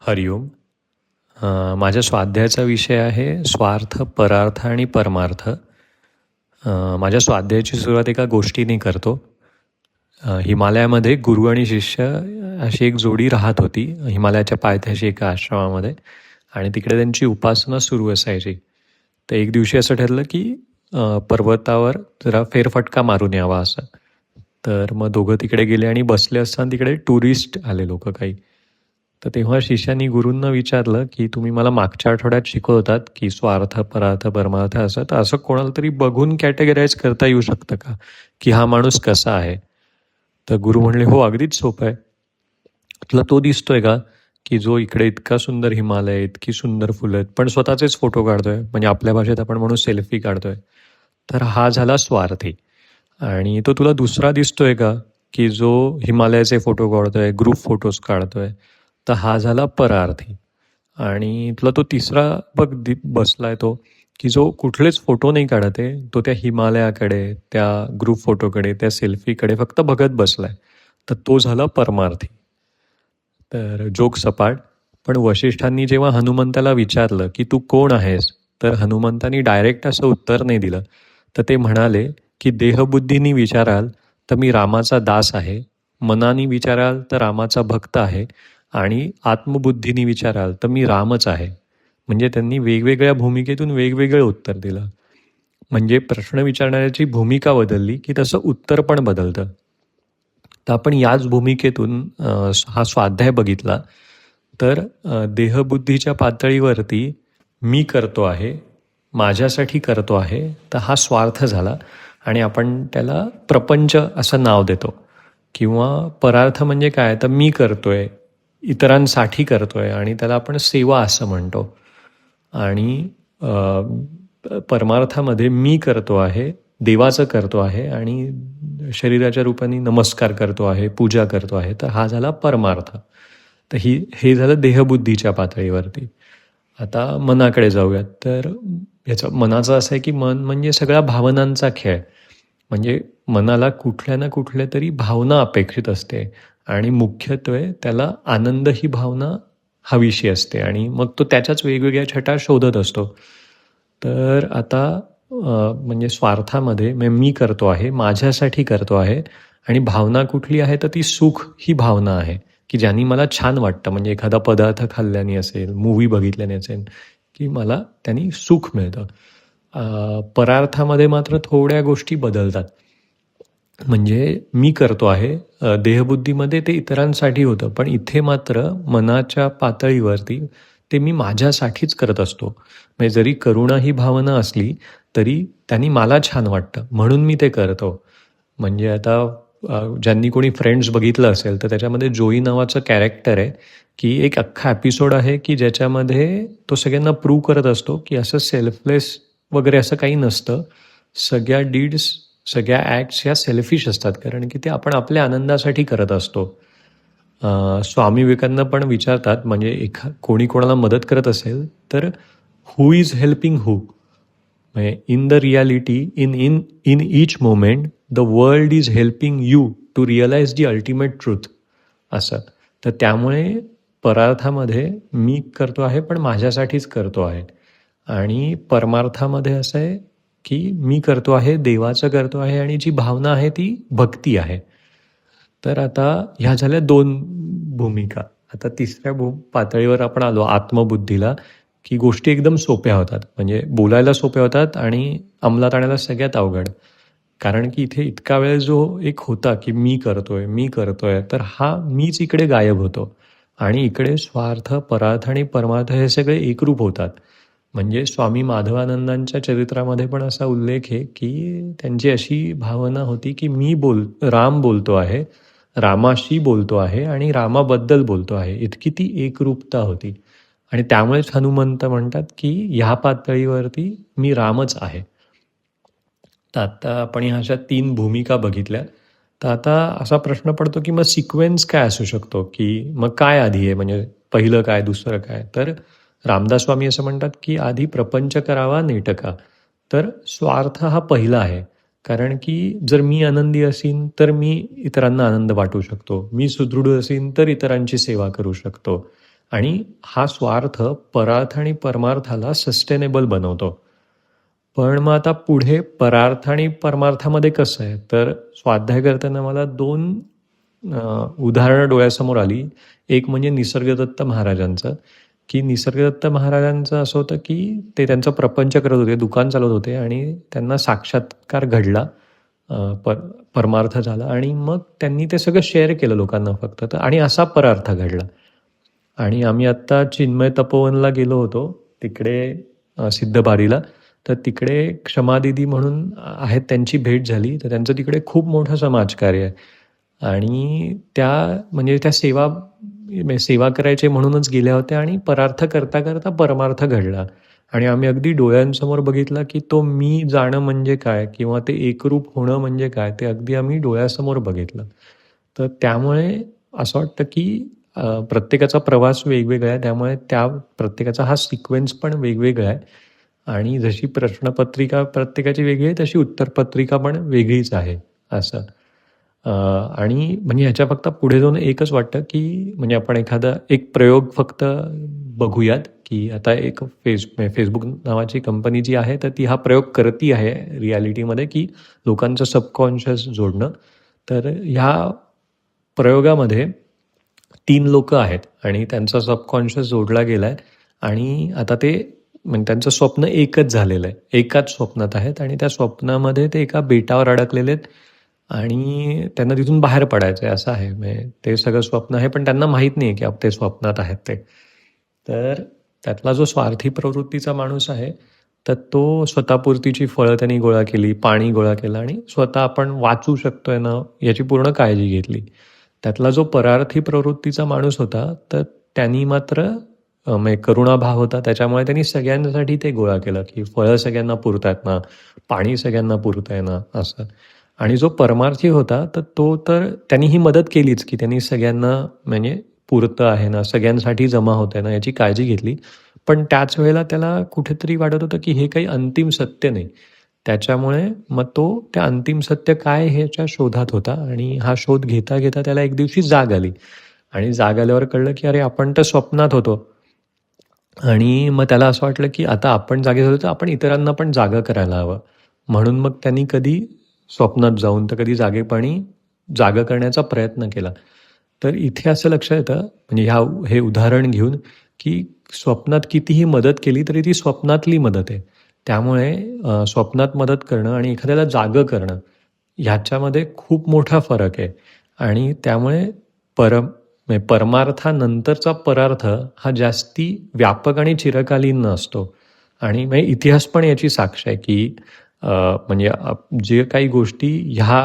हरिओम. माझ्या स्वाध्यायाचा विषय आहे स्वार्थ, परार्थ आणि परमार्थ. माझ्या स्वाध्यायाची सुरुवात एका गोष्टीने करतो. हिमालयामध्ये गुरु आणि शिष्य अशी एक जोडी राहत होती हिमालयाच्या पायथ्याशी एका आश्रमामध्ये, आणि तिकडे त्यांची उपासना सुरू असायची. तर एक दिवशी असं ठरलं की पर्वतावर जरा फेरफटका मारून यावा असं. तर मग दोघं तिकडे गेले आणि बसले असताना तिकडे टुरिस्ट आले लोक काही. तर तेव्हा शिष्यानी गुरूंना विचारलं की तुम्ही मला मागच्या आठवड्यात शिकवतात की स्वार्थ, परार्थ, परमार्थ असं, तर असं कोणाला तरी बघून कॅटेगराईज करता येऊ शकतं का की हा माणूस कसा आहे? तर गुरु म्हणले हो, अगदीच सोपं आहे. तुला तो दिसतोय का की जो इकडे इतका सुंदर हिमालय आहे, इतकी सुंदर फुलं आहेत, पण स्वतःचेच फोटो काढतोय, म्हणजे आपल्या भाषेत आपण म्हणू सेल्फी काढतोय, तर हा झाला स्वार्थी. आणि तो तुला दुसरा दिसतोय का की जो हिमालयाचे फोटो काढतोय, ग्रुप फोटोज काढतोय, तर हा झाला परार्थी. आणि तुला तो तिसरा बघ बसलाय तो की जो कुठलेच फोटो नाही काढत आहे, तो त्या हिमालयाकडे, त्या ग्रुप फोटोकडे, त्या सेल्फीकडे फक्त बघत बसलाय, तर तो झाला परमार्थी. तर जोक सपाट. पण वशिष्ठांनी जेव्हा हनुमंताला विचारलं की तू कोण आहेस, तर हनुमंतानी डायरेक्ट असं उत्तर नाही दिलं. तर ते म्हणाले की देहबुद्धीनी विचाराल तर मी रामाचा दास आहे, मनानी विचाराल तर रामाचा भक्त आहे, आणि आत्मबुद्धीनी विचाराल तर मी रामच आहे. म्हणजे त्यांनी वेगवेगळ्या भूमिकेतून वेगवेगळं उत्तर दिलं. म्हणजे प्रश्न विचारणाऱ्याची भूमिका बदलली की तसं उत्तर पण बदलतं. तर आपण याच भूमिकेतून हा स्वाध्याय बघितला तर देहबुद्धीच्या पातळीवरती मी करतो आहे, माझ्यासाठी करतो आहे, तर हा स्वार्थ झाला आणि आपण त्याला प्रपंच असं नाव देतो. किंवा परार्थ म्हणजे काय, तर मी करतोय, इतरांसाठी करतोय, आणि त्याला आपण सेवा असं म्हणतो. आणि परमार्थामध्ये मी करतो आहे, देवाचं करतो आहे, आणि शरीराच्या रूपाने नमस्कार करतो आहे, पूजा करतो आहे, तर हा झाला परमार्थ. तर हे झालं देहबुद्धीच्या पातळीवरती. आता मनाकडे जाऊयात. तर ह्याचं मनाचं असं आहे की मन म्हणजे सगळ्या भावनांचा खेळ. म्हणजे मनाला कुठल्या ना कुठल्या तरी भावना अपेक्षित असते, आणि मुख्यत्वे त्याला आनंद ही भावना हवीशी असते, आणि मग तो त्याच्याच वेगवेगळ्या छटा शोधत असतो. तर आता म्हणजे स्वार्थामध्ये मी करतो आहे, माझ्यासाठी करतो आहे, आणि भावना कुठली आहे, तर ती सुख ही भावना आहे की ज्यानी मला छान वाटतं. म्हणजे एखादा पदार्थ खाल्ल्याने असेल, मूवी बघितल्याने असेल, की मला त्यांनी सुख मिळतं. परार्थामध्ये मात्र थोड्या गोष्टी बदलतात. म्हणजे मी करतो आहे, देहबुद्धीमध्ये ते इतरांसाठी होतं, पण इथे मात्र मनाच्या पातळीवरती ते मी माझ्यासाठीच करत असतो. म्हणजे जरी करुणा ही भावना असली तरी त्यांनी मला छान वाटतं म्हणून मी ते करतो. म्हणजे आता ज्यांनी कोणी फ्रेंड्स बघितलं असेल तर त्याच्यामध्ये जोई नावाचं कॅरेक्टर आहे, की एक अख्खा एपिसोड आहे की ज्याच्यामध्ये तो सगळ्यांना प्रूव्ह करत असतो की असं सेल्फलेस वगैरे असं काही नसतं. सगळ्या डीड्स, सगळ्या ॲक्ट्स ह्या सेल्फिश असतात, कारण की ते आपण आपल्या आनंदासाठी करत असतो. स्वामी विवेकानंद पण विचारतात, म्हणजे कोणी कोणाला मदत करत असेल तर हू इज हेल्पिंग हू. म्हणजे in the reality, in in in each moment the world is helping you to realize the ultimate truth असं. तर त्यामुळे परार्थामध्ये मी करतो आहे पण माझ्यासाठीच करतो आहे, आणि परमार्थामध्ये असं आहे की मी करतो आहे, देवाचं करतो आहे, आणि जी भावना आहे ती भक्ती आहे. तर आता ह्या झाल्या दोन भूमिका. आता तिसऱ्या पातळीवर आपण आलो, आत्मबुद्धीला, की गोष्टी एकदम सोप्या होतात. म्हणजे बोलायला सोप्या होतात आणि अंमलात आणायला सगळ्यात अवघड. कारण की इथे इतका वेळ जो एक होता की मी करतोय, मी करतोय, तर हा मीच इकडे गायब होतो. आणि इकडे स्वार्थ, परार्थ आणि परमार्थ हे सगळे एकरूप होतात. म्हणजे स्वामी माधवानंदांच्या चरित्रामध्ये पण असा उल्लेख आहे की त्यांची अशी भावना होती की राम बोलतो आहे, रामाशी बोलतो आहे, आणि रामाबद्दल बोलतो आहे, इतकी ती एकरूपता होती. आणि त्यामुळेच हनुमंत म्हणतात की ह्या पातळीवरती मी रामच आहे. तर आता आपण ह्या अशा 3 भूमिका बघितल्या. तर आता असा प्रश्न पडतो की मग सिक्वेन्स काय असू शकतो, की मग काय आधी आहे, म्हणजे पहिलं काय, दुसरं काय? तर रामदास स्वामी असं म्हणतात की आधी प्रपंच करावा नेटका. तर स्वार्थ हा पहिला आहे. कारण की जर मी आनंदी असीन तर मी इतरांना आनंद वाटू शकतो. मी सुदृढ असीन तर इतरांची सेवा करू शकतो. आणि हा स्वार्थ परार्थ आणि परमार्थाला सस्टेनेबल बनवतो. पण मग आता पुढे परार्थ आणि परमार्थामध्ये कसं आहे, तर स्वाध्याय करताना मला 2 उदाहरणं डोळ्यासमोर आली. एक म्हणजे निसर्गदत्त महाराजांचं, की निसर्गदत्त महाराजांचं असं होतं, की ते त्यांचा प्रपंच करत होते, दुकान चालवत होते आणि त्यांना साक्षात्कार घडला. अ, पर परमार्थ झाला आणि मग त्यांनी ते सगळं शेअर केलं लोकांना फक्त. तर आणि असा परार्थ घडला. आणि आम्ही आत्ता चिन्मय तपोवनला गेलो होतो. तिकडे सिद्धबारीला. तर तिकडे क्षमादिदी म्हणून आहेत, त्यांची भेट झाली. तर त्यांचं तिकडे खूप मोठं समाजकार्य आहे. आणि त्या म्हणजे त्या सेवा म्हणजे सेवा करायचे म्हणूनच गेल्या होत्या आणि परार्थ करता करता परमार्थ घडला. आणि आम्ही अगदी डोळ्यांसमोर बघितला, की तो मी जाणं म्हणजे काय किंवा ते एकरूप होणं म्हणजे काय, ते अगदी आम्ही डोळ्यासमोर बघितलं. तर त्यामुळे असं वाटतं, की प्रत्येकाचा प्रवास वेगवेगळा आहे. त्यामुळे त्या प्रत्येकाचा हा सिक्वेन्स पण वेगवेगळा आहे. आणि जशी प्रश्नपत्रिका प्रत्येकाची वेगळी आहे, तशी उत्तरपत्रिका पण वेगळीच आहे, असं. आणि म्हणजे ह्याच्या फक्त पुढे जाऊन एकच वाटतं, की म्हणजे आपण एखादा एक प्रयोग फक्त बघूयात, की आता एक Facebook नावाची कंपनी जी आहे, तर ती हा प्रयोग करती आहे रिॲलिटीमध्ये, की लोकांचं सबकॉन्शियस जोडणं. तर ह्या प्रयोगामध्ये 3 लोकं आहेत आणि त्यांचा सबकॉन्शियस जोडला गेलाय आणि आता ते म्हणजे त्यांचं स्वप्न एकच झालेलं आहे. एकाच स्वप्नात आहेत आणि त्या स्वप्नामध्ये ते एका बेटावर अडकलेले आहेत आणि त्यांना तिथून बाहेर पडायचं आहे, असं आहे. म्हणजे ते सगळं स्वप्न आहे, पण त्यांना माहीत नाही की ते स्वप्नात आहेत ते. तर त्यातला जो स्वार्थी प्रवृत्तीचा माणूस आहे, तर तो स्वतःपुरतीची फळं त्यांनी गोळा केली, पाणी गोळा केलं आणि स्वतः आपण वाचू शकतोय ना, याची पूर्ण काळजी घेतली. त्यातला जो परार्थी प्रवृत्तीचा माणूस होता, तर त्यांनी मात्र म्हणजे करुणाभाव होता, त्याच्यामुळे त्यांनी सगळ्यांसाठी ते गोळा केलं, की फळं सगळ्यांना पुरतायत ना, पाणी सगळ्यांना पुरतंय ना, असं. आणि जो परमार्थी होता, तर तो तर त्यांनी ही मदत केलीच, की त्यांनी सगळ्यांना म्हणजे पुरतं आहे ना, सगळ्यांसाठी जमा होतंय ना, याची काळजी घेतली. पण त्याच वेळेला त्याला कुठेतरी वाटत होतं, की हे काही अंतिम सत्य नाही. त्याच्यामुळे मग तो त्या अंतिम सत्य काय आहे ह्याच्या शोधात होता आणि हा शोध घेता, घेता त्याला एक दिवशी जाग आली. आणि जाग आल्यावर कळलं, की अरे आपण तर स्वप्नात होतो. आणि मग त्याला असं वाटलं, की आता आपण जागे झालो, तर आपण इतरांना पण जागं करायला हवं. म्हणून मग त्यांनी कधी स्वप्नात जाऊन, तर कधी जागेपणी जागं करण्याचा प्रयत्न केला. तर इथे असं लक्षात येतं, म्हणजे हे उदाहरण घेऊन, की स्वप्नात कितीही मदत केली, तरी ती स्वप्नातली मदत आहे. त्यामुळे स्वप्नात मदत करणं आणि एखाद्याला जागं करणं, ह्याच्यामध्ये खूप मोठा फरक आहे. आणि त्यामुळे म्हणजे परमार्थानंतरचा परार्थ हा जास्ती व्यापक आणि चिरकालीन नसतो. आणि म्हणजे इतिहास पण याची साक्ष आहे, की म्हणजे जे काही गोष्टी ह्या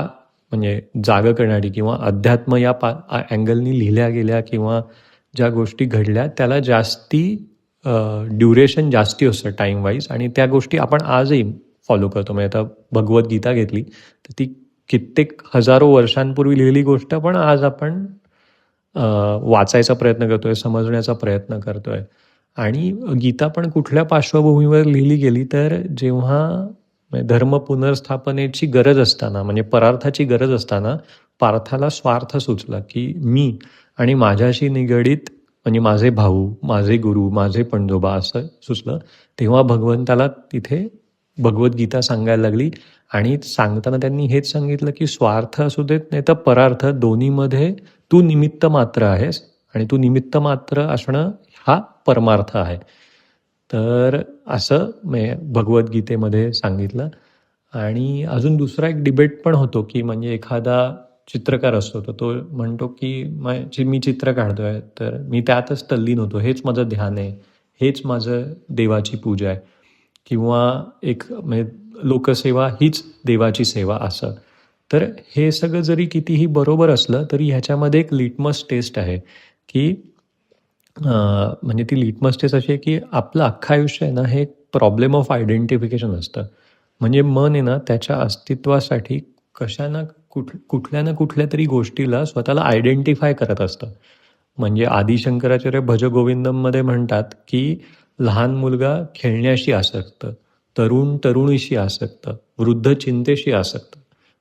म्हणजे जागं करण्यासाठी किंवा अध्यात्म या अँगलनी लिहिल्या गेल्या किंवा ज्या गोष्टी घडल्या त्याला जास्ती ड्युरेशन जास्ती असतं टाईम वाईज आणि त्या गोष्टी आपण आजही फॉलो करतो. म्हणजे आता भगवद्गीता घेतली, तर ती कित्येक हजारो वर्षांपूर्वी लिहिलेली गोष्ट पण आज आपण वाचायचा प्रयत्न करतोय, समजण्याचा प्रयत्न करतोय. आणि गीता पण कुठल्या पार्श्वभूमीवर लिहिली गेली, तर जेव्हा म्हणजे धर्म पुनर्स्थापनेची गरज असताना, म्हणजे परार्थाची गरज असताना, पार्थाला स्वार्थ सुचला, की मी आणि माझ्याशी निगडीत म्हणजे माझे भाऊ, माझे गुरु, माझे पणजोबा असं सुचलं. तेव्हा भगवंताला तिथे भगवद्गीता सांगायला लागली आणि सांगताना त्यांनी हेच सांगितलं, की स्वार्थ असू देत नाही तर परार्थ दोन्हीमध्ये तू निमित्त मात्र आहेस आणि तू निमित्त मात्र असणं हा परमार्थ आहे. तर असं भगवद्गीतेमध्ये सांगितलं. आणि अजून दुसरा एक डिबेट पण होतो, की म्हणजे एखादा चित्रकार असतो, तर तो म्हणतो, की मी चित्र काढतोय, तर मी त्यातच तल्लीन होतो. हेच माझं ध्यान आहे. हेच माझं देवाची पूजा आहे. किंवा एक म्हणजे लोकसेवा हीच देवाची सेवा असं. तर हे सगळं जरी कितीही बरोबर असलं, तरी ह्याच्यामध्ये एक लिटमस टेस्ट आहे, की म्हणजे ती लिटमस टेस्ट अशी आहे, की आपलं अख्खं आयुष्य आहे ना, हे एक प्रॉब्लेम ऑफ आयडेंटिफिकेशन असतं. म्हणजे मन आहे ना, त्याच्या अस्तित्वासाठी कशा ना कुठल्या ना कुठल्या तरी गोष्टीला स्वतःला आयडेंटिफाय करत असतं. म्हणजे आदी शंकराचार्य भजगोविंदममध्ये म्हणतात, की लहान मुलगा खेळण्याशी आसक्त, तरुण तरुणीशी आसक्त, वृद्ध चिंतेशी आसक्त.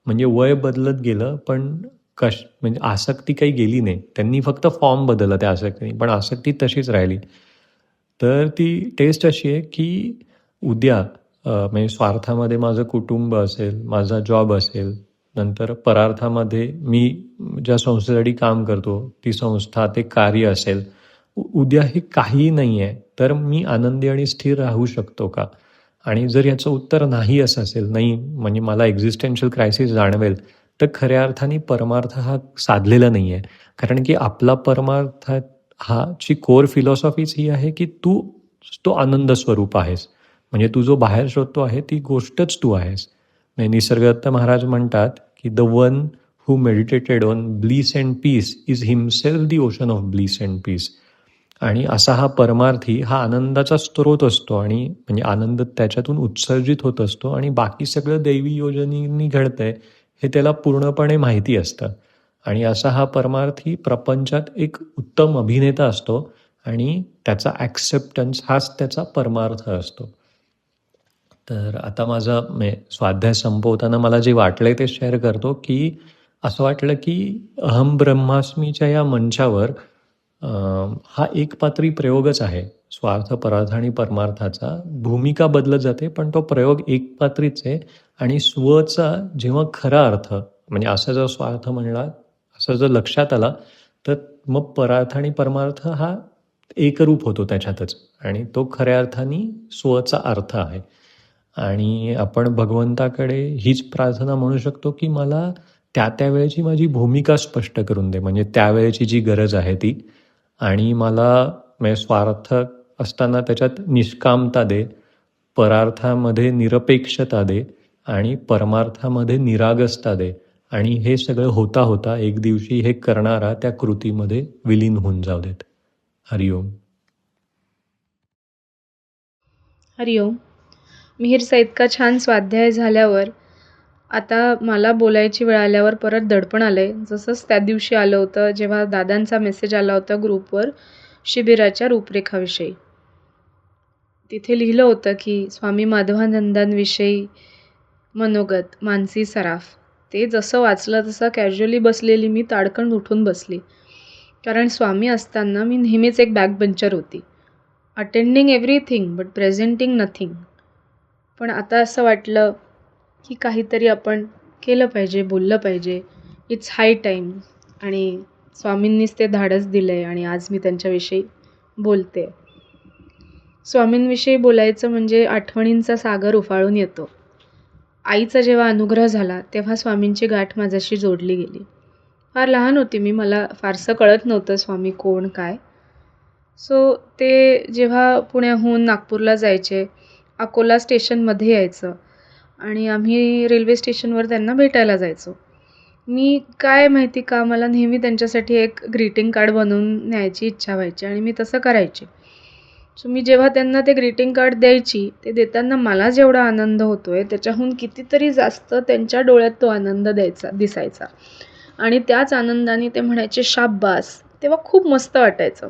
म्हणजे वय बदलत गेलं, पण म्हणजे आसक्ती काही गेली नाही. त्यांनी फक्त फॉर्म बदलला त्या आसक्तीने, पण आसक्ती तशीच राहिली. तर ती टेस्ट अशी आहे की उद्या म्हणजे स्वार्थामध्ये माझं कुटुंब असेल, माझा जॉब असेल, नंतर परार्थामध्ये मी ज्या संस्थेसाठी काम करतो ती संस्था, ते कार्य असेल, उद्या हे काहीही नाही आहे, तर मी आनंदी आणि स्थिर राहू शकतो का? आणि जर याचं उत्तर नाही असं असेल, नाही म्हणजे मला एक्झिस्टेन्शियल क्रायसिस जाणवेल, तर खऱ्या अर्थाने परमार्थ हा साधलेला नाही आहे. कारण की आपला परमार्थ हा ची कोर फिलॉसॉफीच ही आहे की तू तो आनंद स्वरूप आहेस. म्हणजे तू जो बाहेर शोधतो आहे ती गोष्टच तू आहेस. म्हणजे निसर्गदत्त महाराज म्हणतात की the one who meditated on bliss and peace is himself the ocean of bliss and peace. आणि असा हा परमार्थी हा आनंदाचा स्रोत असतो आणि म्हणजे आनंद त्याच्यातून उत्सर्जित होत असतो आणि बाकी सगळं दैवी योजनेनी घडतंय हे त्याला पूर्णपणे माहिती असतं. आणि असा हा परमार्थी प्रपंचात एक उत्तम अभिनेता असतो आणि त्याचा ॲक्सेप्टन्स हाच त्याचा परमार्थ असतो. तर आता माझं स्वाध्याय संपवताना मला जे वाटलंय ते शेअर करतो की असं वाटलं की अहम ब्रह्मास्मीच्या या मंचावर हा एकपात्री प्रयोगच आहे. स्वार्थ, परार्थ आणि परमार्थाचा भूमिका बदलत जाते, पण तो प्रयोग एकपात्रीच आहे. आणि स्वचा जेव्हा खरा अर्थ म्हणजे असा जर स्वार्थ म्हणला, असं जर लक्षात आला, तर मग परार्थ आणि परमार्थ हा एकरूप होतो त्याच्यातच आणि तो खऱ्या अर्थाने स्वचा अर्थ आहे. आणि आपण भगवंताकडे हीच प्रार्थना म्हणू शकतो की मला त्या वेळेची माझी भूमिका स्पष्ट करून दे, म्हणजे त्यावेळेची जी गरज आहे ती. आणि मला म्हणजे स्वार्थ असताना त्याच्यात निष्कामता दे, परार्थामध्ये निरपेक्षता दे आणि परमार्थामध्ये निरागसता दे. आणि हे सगळं होता होता एक दिवशी हे करणारा त्या कृतीमध्ये विलीन होऊन जाऊ देत. हरिओम. हरिओम. मिहीरचा इतका छान स्वाध्याय झाल्यावर आता मला बोलायची वेळ आल्यावर परत दडपण आलंय. जसंच त्या दिवशी आलं होतं जेव्हा दादांचा मेसेज आला होता ग्रुपवर शिबिराच्या रूपरेखाविषयी. तिथे लिहिलं होतं की स्वामी माधवानंदांविषयी मनोगत मानसी सराफ. ते जसं वाचलं तसं कॅज्युअली बसलेली मी ताडकन उठून बसली. कारण स्वामी असताना मी नेहमीच एक बॅकबेंचर होती. Attending everything but presenting nothing. पण आता असं वाटलं की काहीतरी आपण केलं पाहिजे, बोललं पाहिजे. It's high time. आणि स्वामींनीच ते धाडस दिलं आहे आणि आज मी त्यांच्याविषयी बोलते. स्वामींविषयी बोलायचं म्हणजे आठवणींचा सागर उफाळून येतो. आईचा जेव्हा अनुग्रह झाला तेव्हा स्वामींची गाठ माझ्याशी जोडली गेली. फार लहान होती मी, मला फारसं कळत नव्हतं स्वामी कोण काय. सो ते जेव्हा पुण्याहून नागपूरला जायचे, अकोला स्टेशनमध्ये यायचं आणि आम्ही रेल्वे स्टेशनवर त्यांना भेटायला जायचो. मी काय माहिती का मला नेहमी त्यांच्यासाठी एक ग्रीटिंग कार्ड बनवून न्यायची इच्छा व्हायची आणि मी तसं करायचे. सो मी जेव्हा त्यांना ते ग्रीटिंग कार्ड द्यायची, ते देताना मला जेवढा आनंद होतोय त्याच्याहून कितीतरी जास्त त्यांच्या डोळ्यात तो आनंद दिसायचा. आणि त्याच आनंदाने ते म्हणायचे शाब्बास. तेव्हा खूप मस्त वाटायचं.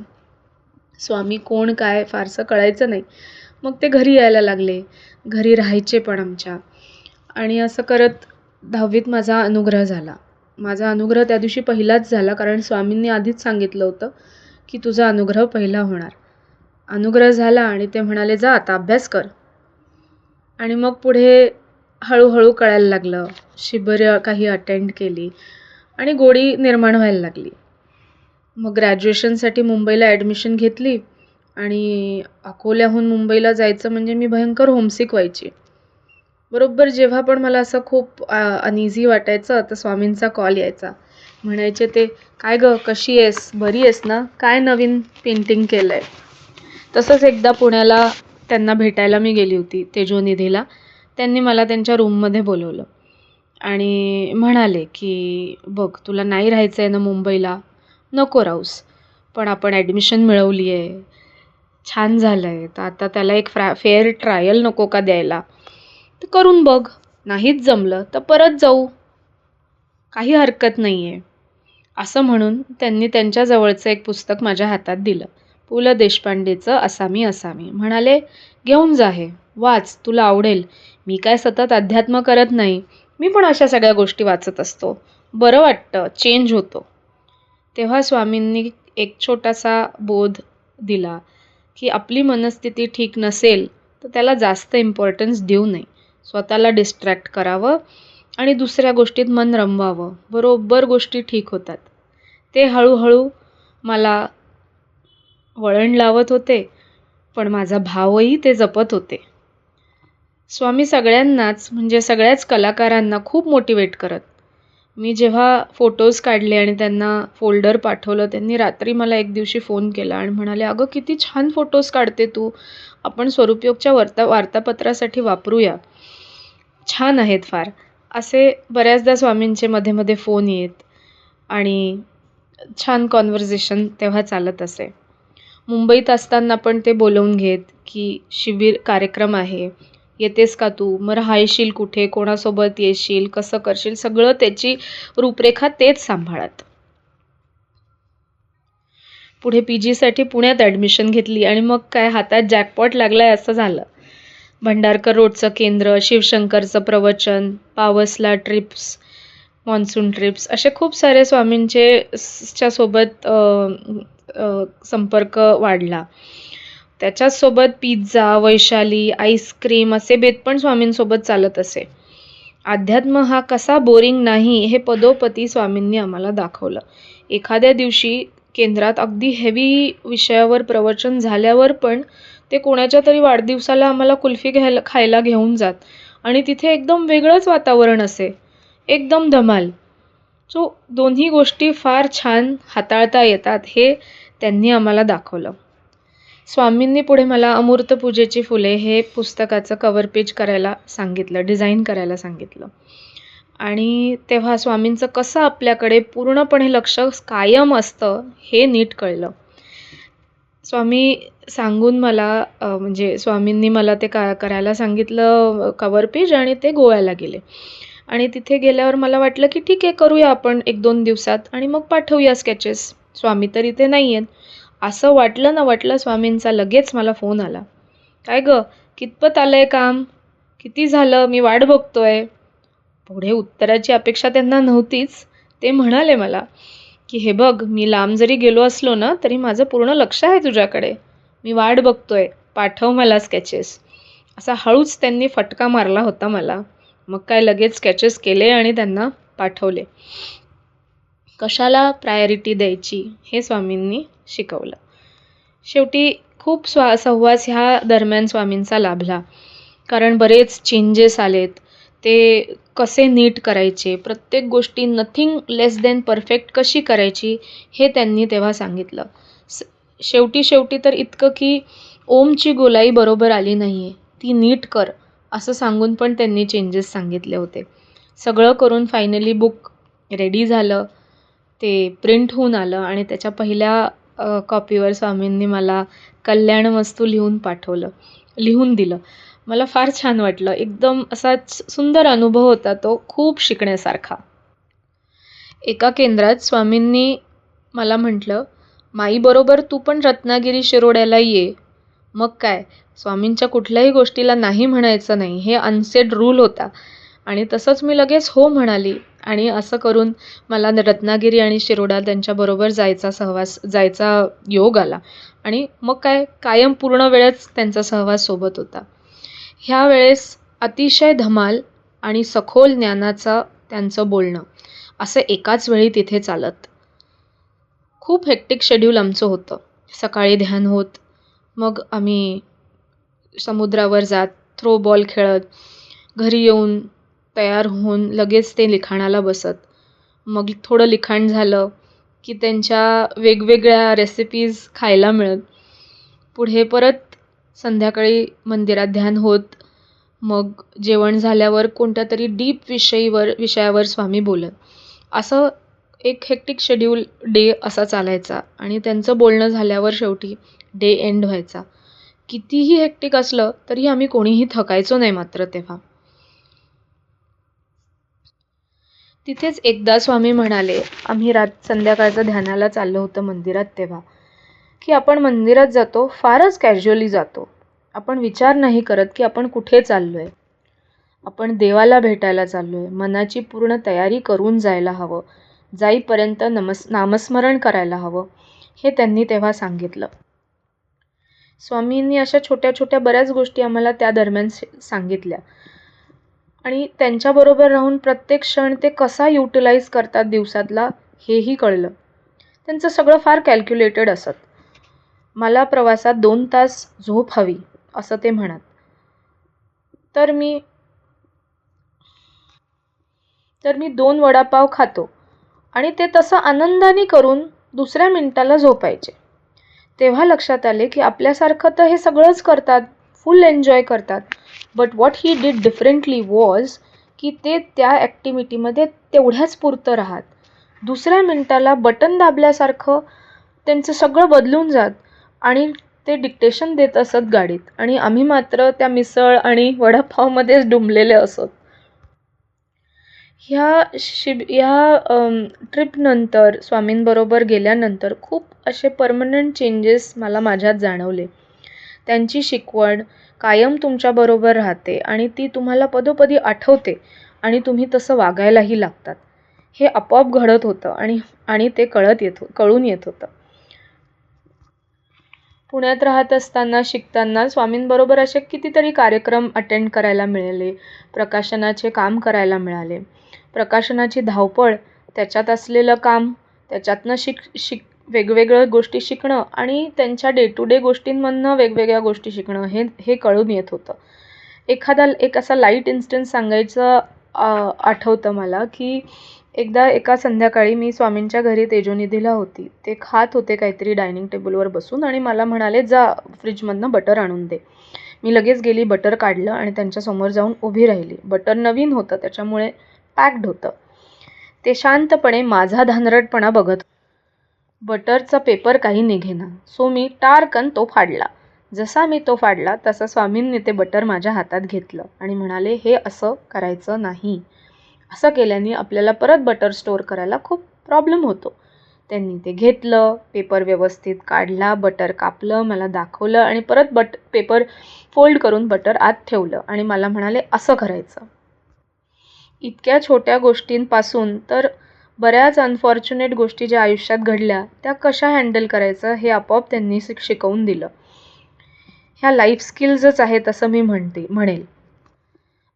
स्वामी कोण काय फारसं कळायचं नाही. मग ते घरी यायला लागले, घरी राहायचे पण आमच्या. आणि असं करत 10वीत माझा अनुग्रह झाला. माझा अनुग्रह त्या दिवशी पहिलाच झाला, कारण स्वामींनी आधीच सांगितलं होतं की तुझा अनुग्रह पहिला होणार. अनुग्रह झाला आणि ते म्हणाले जा आता अभ्यास कर. आणि मग पुढे हळूहळू कळायला लागलं. शिबिरं काही अटेंड केली आणि गोडी निर्माण व्हायला लागली. मग ग्रॅज्युएशनसाठी मुंबईला ॲडमिशन घेतली आणि अकोल्याहून मुंबईला जायचं म्हणजे मी भयंकर होमसिक व्हायची. बरोबर जेव्हा पण मला असं खूप अनइझी वाटायचं तर स्वामींचा कॉल यायचा. म्हणायचे ते काय गं कशी आहेस, बरी आहेस ना, काय नवीन पेंटिंग केलं आहे. तसंच एकदा पुण्याला त्यांना भेटायला मी गेली होती तेजोनिधीला. त्यांनी मला त्यांच्या रूममध्ये बोलवलं आणि म्हणाले की बघ तुला नाही राहायचं आहे ना मुंबईला, नको राहूस, पण आपण ॲडमिशन मिळवली आहे, छान झालं आहे, तर आता त्याला एक फेअर ट्रायल नको का द्यायला, तर करून बघ, नाहीच जमलं तर परत जाऊ, काही हरकत नाही आहे. असं म्हणून त्यांनी त्यांच्याजवळचं एक पुस्तक माझ्या हातात दिलं. पु ल देशपांडेचं असामी असामी. म्हणाले घेऊन जा हे, वाच, तुला आवडेल. मी काय सतत अध्यात्म करत नाही, मी पण अशा सगळ्या गोष्टी वाचत असतो. बरं वाटतं, चेंज होतो. तेव्हा स्वामींनी एक छोटासा बोध दिला, की आपली मनस्थिती ठीक नसेल तर त्याला जास्त इम्पॉर्टन्स देऊ नये. स्वतःला डिस्ट्रॅक्ट करावं आणि दुसऱ्या गोष्टीत मन रमवावं. बरोबर गोष्टी ठीक होतात. ते हळूहळू मला वळण लावत होते, पण माझा भावही ते जपत होते. स्वामी सगळ्यांनाच म्हणजे सगळ्याच कलाकारांना खूप मोटिवेट करत. मी जेव्हा फोटोज काढले आणि त्यांना फोल्डर पाठवलं, त्यांनी रात्री मला एक दिवशी फोन केला आणि म्हणाले, "अगं किती छान फोटोज काढते तू. आपण स्वरूपयोगच्या वार्तापत्रासाठी वापरूया. छान आहेत फार." असे बऱ्याचदा स्वामींचे मध्ये-मध्ये फोन येत आणि छान कॉन्व्हर्सेशन तेव्हा चालत असे. मुंबईत असताना पण ते बोलवून घेत, की शिबिर कार्यक्रम आहे, येतेस का तू? मग राहशील कुठे? कोणासोबत येशील? कसं करशील? सगळं त्याची रूपरेखा तेच सांभाळत. पुढे PGसाठी पुण्यात ॲडमिशन घेतली आणि मग काय हातात जॅकपॉट लागलाय असं झालं. भंडारकर रोडचं केंद्र, शिवशंकरचं प्रवचन, पावसला ट्रिप्स, मॉन्सून ट्रिप्स असे खूप सारे स्वामींचे च्यासोबत संपर्क वाढला. त्याच्याचसोबत पिझ्झा, वैशाली, आईस्क्रीम असे बेत पण स्वामींसोबत चालत असे. अध्यात्म हा कसा बोरिंग नाही हे पदोपदी स्वामींनी आम्हाला दाखवलं. एखाद्या दिवशी केंद्रात अगदी हेवी विषयावर प्रवचन झाल्यावर पण ते कोणाच्या तरी वाढदिवसाला आम्हाला कुल्फी खायला घेऊन जात आणि तिथे एकदम वेगळंच वातावरण असे. एकदम धमाल. सो दोन्ही गोष्टी फार छान हाताळता येतात हे त्यांनी आम्हाला दाखवलं. स्वामींनी पुढे मला अमूर्त पूजेची फुले हे पुस्तकाचं कव्हर पेज करायला सांगितलं, डिझाईन करायला सांगितलं. आणि तेव्हा स्वामींचं कसं आपल्याकडे पूर्णपणे लक्ष कायम असतं हे नीट कळलं. स्वामी सांगून मला म्हणजे स्वामींनी मला ते करायला सांगितलं कव्हर पेज आणि ते गोव्याला गेले. आणि तिथे गेल्यावर मला वाटलं की ठीक आहे करूया आपण 1-2 दिवसात आणि मग पाठवूया स्केचेस. स्वामी तर इथे नाही आहेत. असं वाटलं ना वाटलं स्वामींचा लगेच मला फोन आला. "काय गं, कितपत आलंय काम? किती झालं? मी वाट बघतोय." पुढे उत्तराची अपेक्षा त्यांना नव्हतीच. ते म्हणाले मला, की "हे बघ, मी लांब जरी गेलो असलो ना, तरी माझं पूर्ण लक्ष आहे तुझ्याकडे. मी वाट बघतोय. पाठव मला स्केचेस." असा हळूच त्यांनी फटका मारला होता मला. मग काय लगेच स्केचेस केले आणि त्यांना पाठवले. कशाला प्रायोरिटी द्यायची हे स्वामींनी शिकवलं. शेवटी खूप सहवास ह्या दरम्यान स्वामींचा लाभला. कारण बरेच चेंजेस आलेत. ते कसे नीट करायचे, प्रत्येक गोष्टी नथिंग लेस दॅन परफेक्ट कशी करायची हे त्यांनी तेव्हा सांगितलं. शेवटी तर इतकं की ओमची गोलाई बरोबर आली नाहीये, ती नीट कर असं सांगून पण त्यांनी चेंजेस सांगितले होते. सगळं करून फायनली बुक रेडी झालं. ते प्रिंट होऊन आलं आणि त्याच्या पहिल्या कॉपीवर स्वामींनी मला कल्याणमस्तू लिहून दिलं. मला फार छान वाटलं. एकदम असा सुंदर अनुभव होता तो, खूप शिकण्यासारखा. एका केंद्रात स्वामींनी मला म्हटलं, "माईबरोबर तू पण रत्नागिरी शिरोड्याला ये." मग काय, स्वामींच्या कुठल्याही गोष्टीला नाही म्हणायचं नाही हे अनसेड रूल होता आणि तसंच मी लगेच हो म्हणाली आणि असं करून मला रत्नागिरी आणि शिरोडा त्यांच्याबरोबर जायचा योग आला आणि मग काय कायम पूर्ण वेळच त्यांचा सहवास सोबत होता. ह्या वेळेस अतिशय धमाल आणि सखोल ज्ञानाचं त्यांचं बोलणं असं एकाच वेळी तिथे चालत. खूप हेक्टिक शेड्यूल आमचं होतं. सकाळी ध्यान होत, मग आम्ही समुद्रावर जात, थ्रो बॉल खेळत, घरी येऊन तयार होऊन लगेच ते लिखाणाला बसत. मग थोडं लिखाण झालं की त्यांच्या वेगवेगळ्या रेसिपीज खायला मिळत. पुढे परत संध्याकाळी मंदिरात ध्यान होत. मग जेवण झाल्यावर कोणत्या तरी डीप विषयावर स्वामी बोलत. असं एक हेक्टिक शेड्यूल डे असा चालायचा आणि त्यांचं बोलणं झाल्यावर शेवटी डे एंड व्हायचा. कितीही हेक्टिक असलं तरी आम्ही कोणीही थकायचो नाही मात्र तेव्हा. तिथेच एकदा स्वामी म्हणाले, आम्ही संध्याकाळचं ध्यानाला चाललो होतं मंदिरात तेव्हा, की आपण मंदिरात जातो फारच कॅज्युअली जातो. आपण विचार नाही करत की आपण कुठे चाललोय. आपण देवाला भेटायला चाललो आहे. मनाची पूर्ण तयारी करून जायला हवं. जाईपर्यंत नामस्मरण करायला हवं, हे त्यांनी तेव्हा सांगितलं. स्वामींनी अशा छोट्या छोट्या बऱ्याच गोष्टी आम्हाला त्या दरम्यान सांगितल्या आणि त्यांच्याबरोबर राहून प्रत्येक क्षण ते कसा युटिलाइज करतात दिवसातला हेही कळलं. त्यांचं सगळं फार कॅल्क्युलेटेड असत. मला प्रवासात 2 तास झोप हवी असं ते म्हणत. तर मी 2 वडापाव खातो आणि ते तसं आनंदाने करून दुसऱ्या मिनिटाला झोपायचे. तेव्हा लक्षात आले की आपल्यासारखं तर हे सगळंच करतात, फुल एन्जॉय करतात. But what he did differently was की ते त्या ॲक्टिव्हिटीमध्ये तेवढ्याच पुरतं राहत. दुसऱ्या मिनिटाला बटन दाबल्यासारखं त्यांचं सगळं बदलून जात आणि ते डिक्टेशन देत असत गाडीत आणि आम्ही मात्र त्या मिसळ आणि वडापावमध्येच डुंबलेले असत. ह्या ट्रिपनंतर स्वामींबरोबर गेल्यानंतर खूप असे परमनंट चेंजेस मला माझ्यात जाणवले. त्यांची शिकवण कायम तुमच्याबरोबर राहते आणि ती तुम्हाला पदोपदी आठवते आणि तुम्ही तसं वागायलाही लागतात. हे आपोआप घडत होतं आणि ते कळून येत होतं. पुण्यात राहत असताना शिकताना स्वामींबरोबर असे कितीतरी कार्यक्रम अटेंड करायला मिळाले. प्रकाशनाचे काम करायला मिळाले. प्रकाशनाची धावपळ, त्याच्यात असलेलं काम, त्याच्यातनं वेगवेगळ्या गोष्टी शिकणं आणि त्यांच्या डे टू डे गोष्टींमधनं वेगवेगळ्या गोष्टी शिकणं हे कळून येत होतं. एक असा लाईट इन्स्टन्स सांगायचं आठवतं मला की एकदा एका संध्याकाळी मी स्वामींच्या घरी तेजोनिधीला होती. ते खात होते काहीतरी डायनिंग टेबलवर बसून आणि मला म्हणाले, जा फ्रीजमधनं बटर आणून दे. मी लगेच गेली, बटर काढलं आणि त्यांच्यासमोर जाऊन उभी राहिली. बटर नवीन होतं, त्याच्यामुळे पॅक्ड होतं. ते शांतपणे माझा धानरटपणा बघत. बटरचा पेपर काही निघेना, सो मी टारकन तो फाडला. जसा मी तो फाडला तसा स्वामींनी ते बटर माझ्या हातात घेतलं आणि म्हणाले, हे असं करायचं नाही. असं केल्याने आपल्याला परत बटर स्टोअर करायला खूप प्रॉब्लेम होतो. त्यांनी ते घेतलं, पेपर व्यवस्थित काढला, बटर कापलं, मला दाखवलं आणि परत पेपर फोल्ड करून बटर आत ठेवलं आणि मला म्हणाले, असं करायचं. इतक्या छोट्या गोष्टींपासून तर बऱ्याच अनफॉर्च्युनेट गोष्टी ज्या आयुष्यात घडल्या त्या कशा हँडल करायचं हे आपोआप त्यांनी शिकवून दिलं. ह्या लाईफ स्किल्सच आहेत असं मी म्हणेल.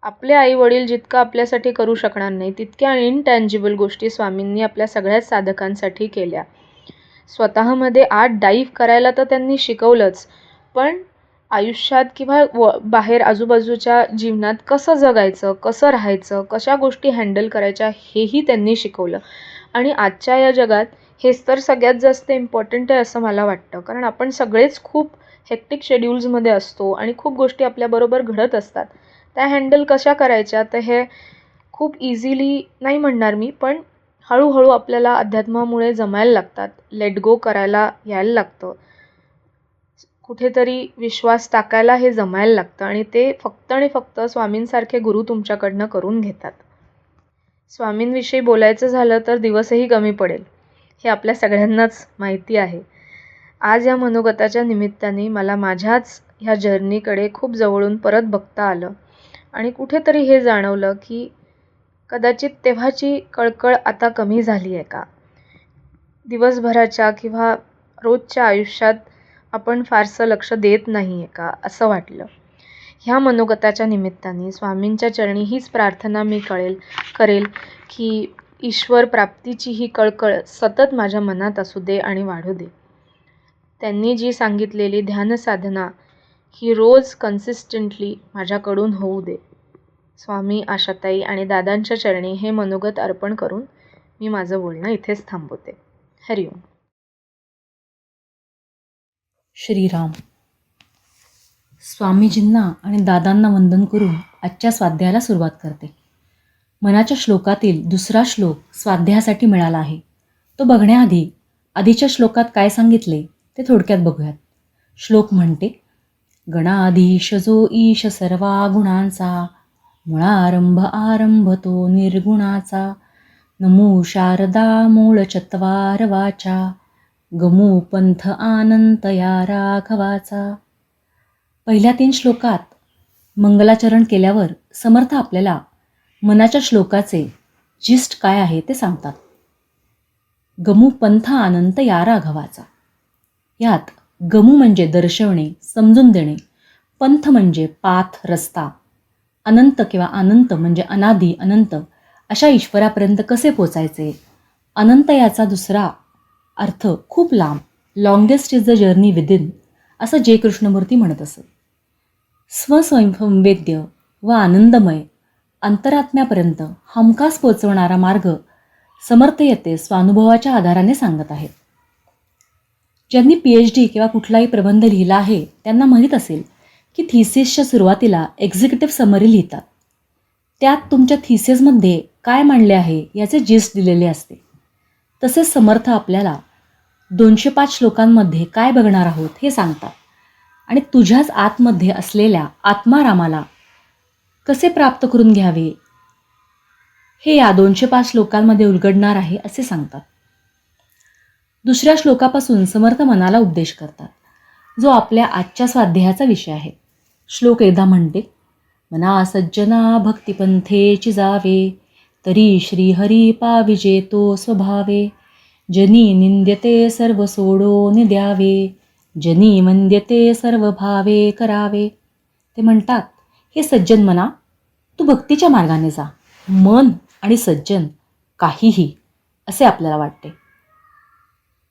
आपले आईवडील जितकं आपल्यासाठी करू शकणार नाही तितक्या इनटँजिबल गोष्टी स्वामींनी आपल्या सगळ्याच साधकांसाठी केल्या. स्वतःमध्ये आत डाईव्ह करायला तर त्यांनी शिकवलंच, पण आयुष्यात किंवा बाहेर आजूबाजूच्या जीवनात कसं जगायचं, कसं राहायचं, कशा गोष्टी हँडल करायच्या हेही त्यांनी शिकवलं. आणि आजच्या या जगात हेच तर सगळ्यात जास्त इम्पॉर्टंट आहे असं मला वाटतं. कारण आपण सगळेच खूप हेक्टिक शेड्यूल्समध्ये असतो आणि खूप गोष्टी आपल्याबरोबर घडत असतात. त्या हँडल कशा करायच्या तर हे खूप इझिली नाही म्हणणार मी, पण हळूहळू आपल्याला अध्यात्मामुळे जमायला लागतात. लेट गो करायला यायला लागतं. कुठेतरी विश्वास टाकायला हे जमायला लागतं आणि ते फक्त आणि फक्त स्वामींसारखे गुरु तुमच्याकडनं करून घेतात. स्वामींविषयी बोलायचं झालं तर दिवसही कमी पडेल, हे आपल्या सगळ्यांनाच माहिती आहे. आज या मनोगताच्या निमित्ताने मला माझ्याच ह्या जर्नीकडे खूप जवळून परत बघता आलं आणि कुठेतरी हे जाणवलं की कदाचित तेव्हाची कळकळ आता कमी झाली आहे का? दिवसभराच्या किंवा रोजच्या आयुष्यात आपण फारसं लक्ष देत नाही आहे का असं वाटलं. ह्या मनोगताच्या निमित्ताने स्वामींच्या चरणी हीच प्रार्थना मी करेल की ईश्वर प्राप्तीची ही कळकळ सतत माझ्या मनात असू दे आणि वाढू दे. त्यांनी जी सांगितलेली ध्यानसाधना ही रोज कन्सिस्टंटली माझ्याकडून होऊ दे. स्वामी, आशाताई आणि दादांच्या चरणी हे मनोगत अर्पण करून मी माझं बोलणं इथेच थांबवते. हरिओम. श्रीराम. स्वामीजींना आणि दादांना वंदन करून आजच्या स्वाध्यायाला सुरुवात करते. मनाच्या श्लोकातील दुसरा श्लोक स्वाध्यायासाठी मिळाला आहे. तो बघण्याआधी आधीच्या श्लोकात काय सांगितले ते थोडक्यात बघूयात. श्लोक म्हणते, गणाधीश जो ईश सर्वा गुणांचा, मुळारंभ आरंभ तो निर्गुणाचा, नमो शारदा मूळ चत्वार वाचा, गमू पंथ आनंत या राघवाचा. पहिल्या 3 श्लोकात मंगलाचरण केल्यावर समर्थ आपल्याला मनाच्या श्लोकाचे जिस्ट काय आहे ते सांगतात. गमू पंथ अनंत या राघवाचा. यात गमू म्हणजे दर्शवणे, समजून देणे, पंथ म्हणजे पाथ, रस्ता, अनंत किंवा अनंत म्हणजे अनादी अनंत अशा ईश्वरापर्यंत कसे पोचायचे. अनंत याचा दुसरा अर्थ खूप लांब, longest is the journey within, असं जे कृष्णमूर्ती म्हणत असत. स्वसंवेद्य व आनंदमय अंतरात्म्यापर्यंत हमखास पोचवणारा मार्ग समर्थ येते स्वानुभवाच्या आधाराने सांगत आहेत. ज्यांनी PhD किंवा कुठलाही प्रबंध लिहिला आहे त्यांना माहीत असेल की थिसिसच्या सुरुवातीला एक्झिक्युटिव्ह समरी लिहितात. त्यात तुमच्या थिसिसमध्ये काय मांडले आहे याचे जिस्ट दिलेले असते. तसेच समर्थ आपल्याला 205 श्लोकांमध्ये काय बघणार आहोत हे सांगतात आणि तुझ्याच आतमध्ये असलेल्या आत्मारामाला कसे प्राप्त करून घ्यावे हे या 205 श्लोकांमध्ये उलगडणार आहे असे सांगतात. दुसऱ्या श्लोकापासून समर्थ मनाला उपदेश करतात, जो आपल्या आजच्या स्वाध्यायाचा विषय आहे. श्लोक एकदा म्हणते, मना सज्जना भक्तिपंथेची जावे, तरी श्रीहरी पाविजे तो स्वभावे, जनी निंद्यते सर्व सोडोनि द्यावे, जनी वंद्यते सर्व भावे करावे. ते म्हणतात, हे सज्जन मना, तू भक्तीच्या मार्गाने जा. मन आणि सज्जन काहीही असे आपल्याला वाटते.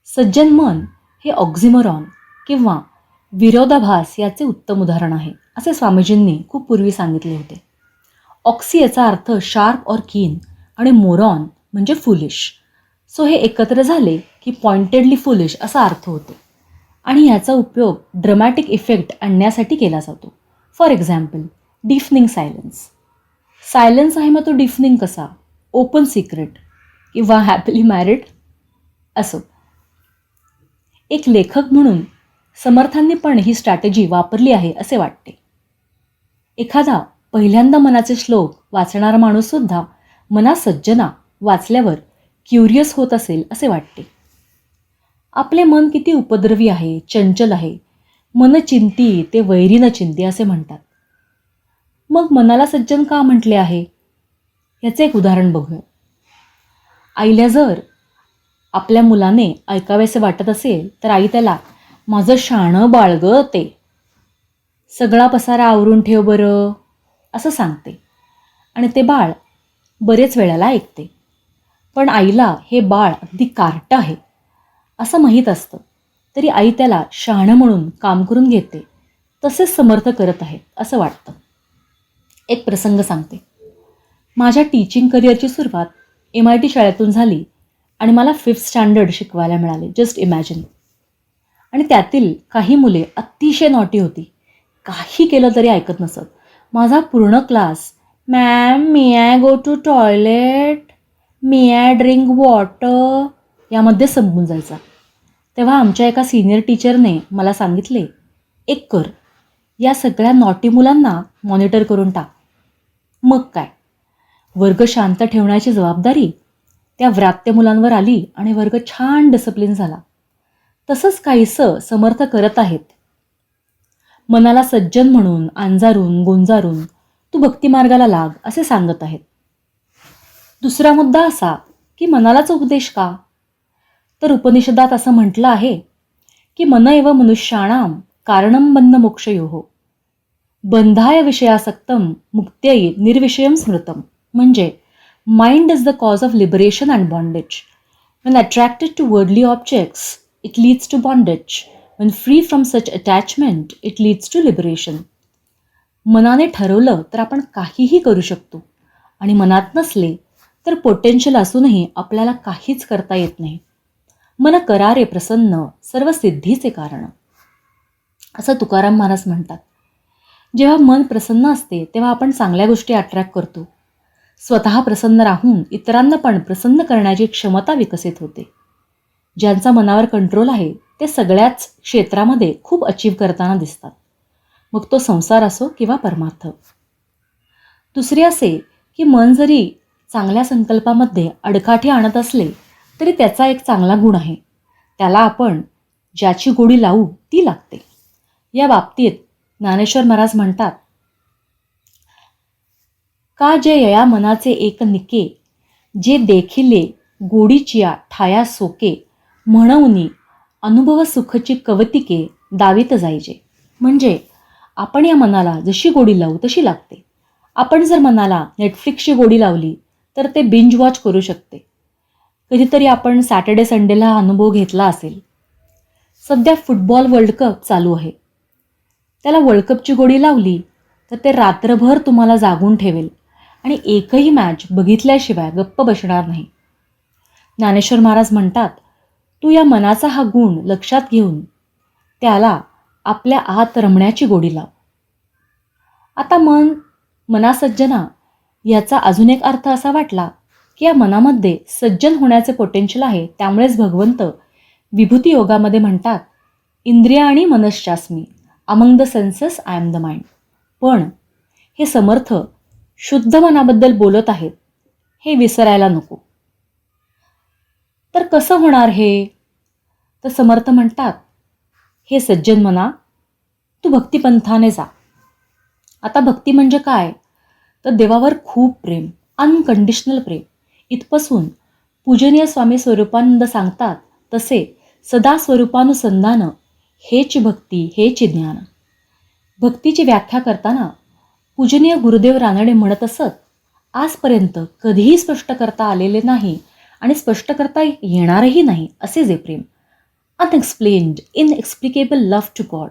सज्जन मन हे ऑक्झिमरॉन किंवा विरोधाभास याचे उत्तम उदाहरण आहे, असे स्वामीजींनी खूप पूर्वी सांगितले होते. ऑक्सी याचा अर्थ शार्प और कीन आणि मोरॉन म्हणजे फुलिश. सो हे एकत्र झाले की पॉइंटेडली फुलिश असा अर्थ होतो आणि याचा उपयोग ड्रामॅटिक इफेक्ट आणण्यासाठी केला जातो. For example, deafening silence. Silence आहे, मग तो डिफनिंग कसा? ओपन सिक्रेट किंवा हॅपीली मॅरिड असो. एक लेखक म्हणून समर्थांनी पण ही स्ट्रॅटेजी वापरली आहे असे वाटते. एखादा पहिल्यांदा मनाचे श्लोक वाचणारा माणूससुद्धा मना सज्जना वाचल्यावर क्युरियस होत असेल असे वाटते. आपले मन किती उपद्रवी आहे, चंचल आहे. मन चिंती ते वैरी न चिंती असे म्हणतात. मग मनाला सज्जन का म्हटले आहे याचे एक उदाहरण बघूया. आईला जर आपल्या मुलाने ऐकावेसे वाटत असेल तर आई त्याला माझं शाणं बाळगं ते सगळा पसारा आवरून ठेव बरं असं सांगते आणि ते बाळ बरेच वेळेला ऐकते. पण आईला हे बाळ अगदी कार्ट आहे असं माहीत असतं, तरी आई त्याला शहाणं म्हणून काम करून घेते. तसेच समर्थ करत आहेत असं वाटतं. एक प्रसंग सांगते. माझ्या टीचिंग करिअरची सुरुवात MIT शाळेतून झाली आणि मला 5th स्टँडर्ड शिकवायला मिळाले. Just imagine. आणि त्यातील काही मुले अतिशय नॉटी होती. काही केलं तरी ऐकत नसत. माझा पूर्ण क्लास मॅम मी आय गो टू टॉयलेट, मी आय ड्रिंक वॉटर यामध्ये संपून जायचा. तेव्हा आमच्या एका सिनियर टीचरने मला सांगितले, एक कर, या सगळ्या नॉटी मुलांना मॉनिटर करून टाक. मग काय, वर्ग शांत ठेवण्याची जबाबदारी त्या व्रात्य मुलांवर आली आणि वर्ग छान डिसिप्लिन झाला. तसंच काहीसं समर्थ करत आहेत. मनाला सज्जन म्हणून अंजारून गोंजारून तू भक्तिमार्गाला लाग असे सांगत आहेत. दुसरा मुद्दा असा की मनालाच उपदेश का? तर उपनिषदात असं म्हटलं आहे की मन एव मनुष्याणाम कारणम बंध मोक्षयोः बंधाय विषयासक्तम मुक्त्यै निर्विषयम स्मृतम. म्हणजे mind is the cause of liberation and bondage. When attracted to worldly objects, it leads to bondage. When free from such attachment, it leads to liberation. मनाने ठरवलं तर आपण काहीही करू शकतो आणि मनात नसले तर पोटेन्शियल असूनही आपल्याला काहीच करता येत नाही. मन करारे प्रसन्न सर्व सिद्धीचे कारण, असं तुकाराम महाराज म्हणतात. जेव्हा मन प्रसन्न असते तेव्हा आपण चांगल्या गोष्टी अट्रॅक्ट करतो. स्वतः प्रसन्न राहून इतरांना पण प्रसन्न करण्याची क्षमता विकसित होते. ज्यांचा मनावर कंट्रोल आहे ते सगळ्याच क्षेत्रामध्ये खूप अचीव करताना दिसतात. मग तो संसार असो किंवा परमार्थ. दुसरे असे की मन जरी चांगल्या संकल्पामध्ये अडकाठी आणत असले तरी त्याचा एक चांगला गुण आहे, त्याला आपण ज्याची गोडी लावू ती लागते. या बाबतीत ज्ञानेश्वर महाराज म्हणतात, का जे यया मनाचे एक निके, जे देखिले गोडीचिया ठाया सोके, म्हणूनी अनुभव सुखची कवतिके दावीत जायचे. म्हणजे आपण या मनाला जशी गोडी लावू तशी लागते. आपण जर मनाला नेटफ्लिक्सची गोडी लावली तर ते बिंज वॉच करू शकते. कधीतरी आपण सॅटर्डे संडेला हा अनुभव घेतला असेल. सध्या फुटबॉल वर्ल्ड कप चालू आहे. त्याला वर्ल्ड कपची गोडी लावली तर ते रात्रभर तुम्हाला जागून ठेवेल आणि एकही मॅच बघितल्याशिवाय गप्प बसणार नाही. ज्ञानेश्वर महाराज म्हणतात, तू या मनाचा हा गुण लक्षात घेऊन त्याला आपल्या आत रमण्याची गोडी लाव. आता मनासज्जना याचा अजून एक अर्थ असा वाटला की या मनामध्ये सज्जन होण्याचे पोटेन्शियल आहे. त्यामुळेच भगवंत विभूती योगामध्ये म्हणतात, इंद्रिय आणि मनश्चास्मी, among the senses I am the mind. पण हे समर्थ शुद्ध मनाबद्दल बोलत आहेत हे विसरायला नको. तर कसं होणार हे? तर समर्थ म्हणतात, हे सज्जन मना, तू भक्तिपंथाने जा. आता भक्ती म्हणजे काय? तर देवावर खूप प्रेम, अनकंडिशनल प्रेम. इथपासून पूजनीय स्वामी स्वरूपानंद सांगतात तसे सदा स्वरूपानुसंधान हेच भक्ती, हेच ज्ञान. भक्तीची व्याख्या करताना पूजनीय गुरुदेव रानडे म्हणत असत, आजपर्यंत कधीही स्पष्ट करता आलेले नाही आणि स्पष्ट करता येणारही नाही असे जे प्रेम, unexplained inexplicable love to God,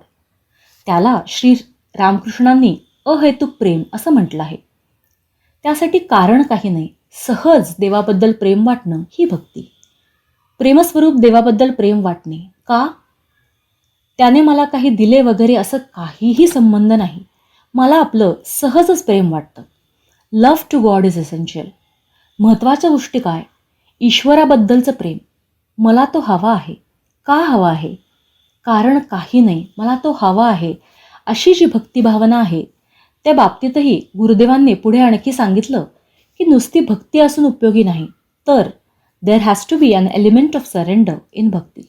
त्याला श्री रामकृष्णांनी अहेतुक प्रेम असं म्हटलं आहे. त्यासाठी कारण काही नाही, सहज देवाबद्दल प्रेम वाटणं ही भक्ती. प्रेमस्वरूप देवाबद्दल प्रेम वाटणे. का? त्याने मला काही दिले वगैरे असं काहीही संबंध नाही. मला आपलं सहजच प्रेम वाटतं. Love to God is essential. महत्त्वाच्या गोष्टी काय? ईश्वराबद्दलचं प्रेम. मला तो हवा आहे. का हवा आहे? कारण काही नाही, मला तो हवा आहे अशी जी भक्तिभावना आहे. त्या बाबतीतही गुरुदेवांनी पुढे आणखी सांगितलं की नुसती भक्ती असून उपयोगी नाही, तर there has to be an element of surrender in bhakti.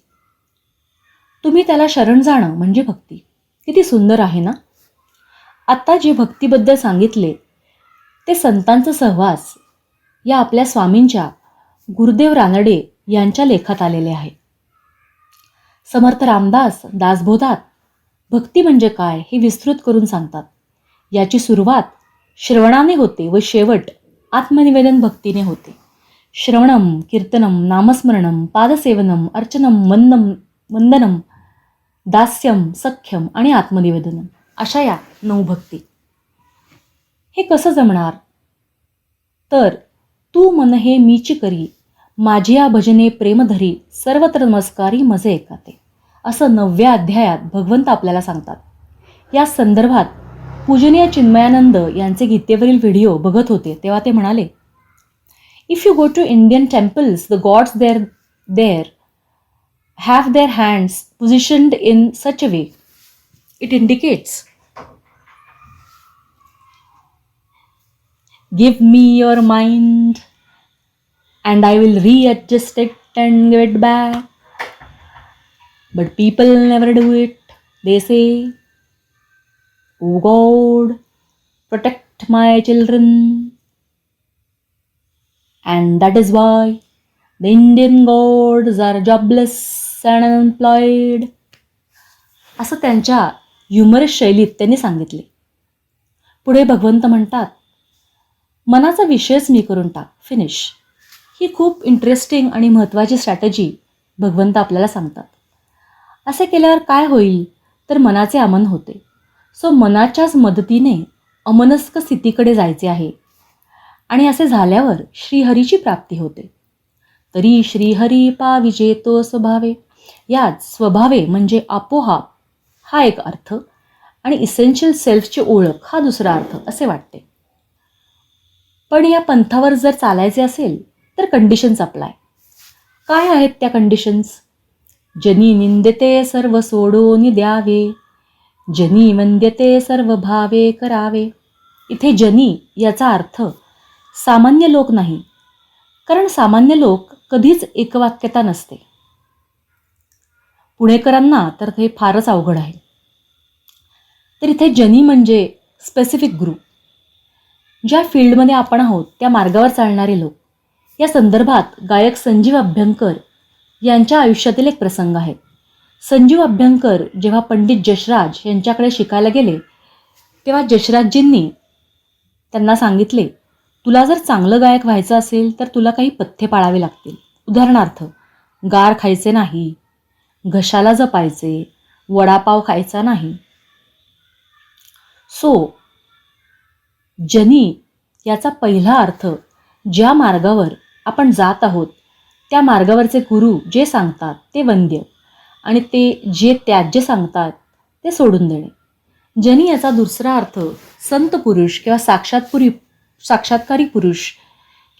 तुम्ही त्याला शरण जाणं म्हणजे भक्ती. किती सुंदर आहे ना? आत्ता जे भक्तीबद्दल सांगितले ते संतांचा सहवास या आपल्या स्वामींच्या गुरुदेव रानडे यांच्या लेखात आलेले आहे. समर्थ रामदास दासबोधात भक्ती म्हणजे काय हे विस्तृत करून सांगतात. याची सुरुवात श्रवणाने होते व शेवट आत्मनिवेदन भक्तीने होते. श्रवणम, कीर्तनम, नामस्मरणम, पादसेवनम, अर्चनम, वंदनम, दास्यम, सख्यम आणि आत्मनिवेदनम अशा या 9 भक्ती. हे कसं जमणार? तर तू मन हे मीची करी, माझी या भजने प्रेमधरी, सर्वत्र नमस्कारी मजे एकाते, असं 9व्या अध्यायात भगवंत आपल्याला सांगतात. या संदर्भात पूजनीय चिन्मयानंद यांचे गीतेवरील व्हिडिओ बघत होते तेव्हा ते म्हणाले, if you go to Indian temples, the gods there have their hands positioned in such a way. It indicates, give me your mind and I will readjust it and give it back. But people never do it. They say, oh God, protect my children. And that is why the Indian gods are jobless and unemployed. असं त्यांच्या humorous शैलीत त्यांनी सांगितले. पुढे भगवंत म्हणतात, मनाचा विषयच मी करून टाक, फिनिश. ही खूप इंटरेस्टिंग आणि महत्त्वाची स्ट्रॅटेजी भगवंत आपल्याला सांगतात. असे केल्यावर काय होईल? तर मनाचे अमन होते. सो मनाच्याच मदतीने अमनस्क स्थितीकडे जायचे आहे आणि असे झाल्यावर श्रीहरीची प्राप्ती होते. तरी श्रीहरी पाविजे तो स्वभावे. यात स्वभावे म्हणजे आपोआप हा एक अर्थ आणि इसेन्शियल सेल्फची ओळख हा दुसरा अर्थ असे वाटते. पण या पंथावर जर चालायचे असेल तर कंडिशन्स अप्लाय. काय आहेत त्या कंडिशन्स? जनी निंदते सर्व सोडून द्यावे, जनी वंद्यते सर्व भावे करावे. इथे जनी याचा अर्थ सामान्य लोक नाही, कारण सामान्य लोक कधीच एकवाक्यता नसते. पुणेकरांना तर ते फारच अवघड आहे. तर इथे जनी म्हणजे स्पेसिफिक ग्रुप. ज्या फील्डमध्ये आपण आहोत त्या मार्गावर चालणारे लोक. या संदर्भात गायक संजीव अभ्यंकर यांच्या आयुष्यातील एक प्रसंग आहे. संजीव अभ्यंकर जेव्हा पंडित जसराज यांच्याकडे शिकायला गेले तेव्हा जसराजजींनी त्यांना सांगितले, तुला जर चांगलं गायक व्हायचं असेल तर तुला काही पथ्य पाळावे लागतील. उदाहरणार्थ, गार खायचे नाही, घशाला जपायचे, वडापाव खायचा नाही. जनी याचा पहिला अर्थ, ज्या मार्गावर आपण जात आहोत त्या मार्गावरचे गुरु जे सांगतात ते वंद्य आणि ते जे त्याज्य सांगतात ते सोडून देणे. जनी याचा दुसरा अर्थ, संत पुरुष किंवा साक्षात्कारी पुरुष